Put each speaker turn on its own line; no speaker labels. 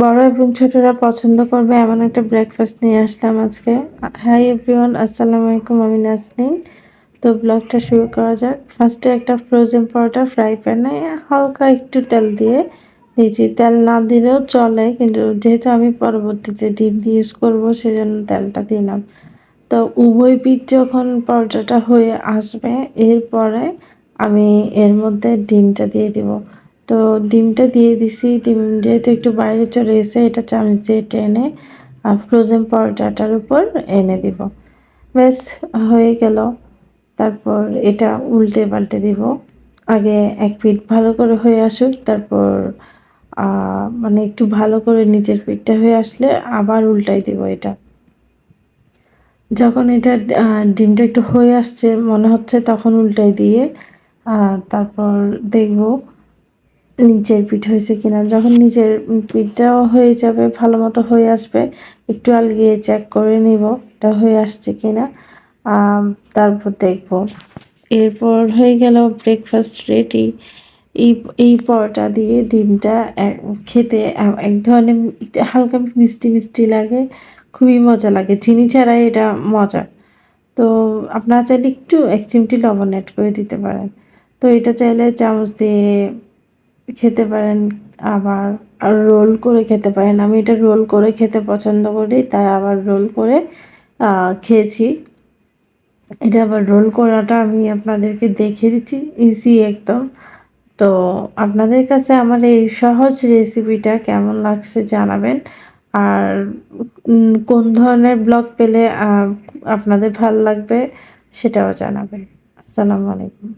বড় এবং ছোটরা পছন্দ করবে এমন একটা ব্রেকফাস্ট নিয়ে আসলাম আজকে। হাই এভরিওয়ান, আসসালামু আলাইকুম। আমি নাসরিন। তো ব্লগটা শুরু করা যাক। ফার্স্টে একটা ফ্রোজেন পরোটা ফ্রাই প্যানে হালকা একটু তেল দিয়ে দিয়েছি। তেল না দিলেও চলে, কিন্তু যেহেতু আমি পরবর্তীতে ডিম দিয়ে ইউজ করবো সেজন্য তেলটা দিলাম। তো উভয় পিঠ যখন পরোটাটা হয়ে আসবে, এরপরে আমি এর মধ্যে ডিমটা দিয়ে দিব। তো ডিমটা দিয়ে দিছি। ডিম যেহেতু একটু বাইরে চলে গেছে, এটা চামচ দিয়ে টেনে ফ্রোজেন পরোটাটার উপর এনে দিব। ব্যাস, হয়ে গেল। তারপর এটা উল্টে পাল্টে দিব। আগে এক পিঠ ভালো করে হয়ে আসুক, তারপর মানে একটু ভালো করে নিচের পিঠটা হয়ে আসলে আবার উল্টাই দিব এটা। যখন এটা ডিমটা একটু হয়ে আসছে মনে হচ্ছে, তখন উল্টাই দিয়ে তারপর দেখব নিচের পিঠ হয়েছে কিনা। যখন নিচের পিঠটাও হয়ে যাবে, ভালো মতো হয়ে আসবে, একটু আলগিয়ে চেক করে নিব এটা হয়ে আসছে কিনা। তারপর দেখব। এরপর হয়ে গেল ব্রেকফাস্ট রেডি। এই এই পরোটা দিয়ে ডিমটা খেতে এক ধরনের হালকা মিষ্টি মিষ্টি লাগে, খুবই মজা লাগে। চিনি ছাড়াই এটা মজা। তো আপনারা চাইলে একটু ১ চিমটি লবণ অ্যাড করে দিতে পারেন। তো এটা চাইলে চামচ দিয়ে খেতে পারেন, আবার রোল করে খেতে পারেন। আমি এটা রোল করে খেতে পছন্দ করি, তাই আবার রোল করে খেয়েছি। এটা আবার রোল করাটা আমি আপনাদেরকে দেখিয়ে দিচ্ছি, ইজি একদম। তো আপনাদের কাছে আমার এই সহজ রেসিপিটা কেমন লাগছে জানাবেন। আর কোন ধরনের ব্লগ পেলে আপনাদের ভাল লাগবে সেটাও জানাবেন। আসসালামু আলাইকুম।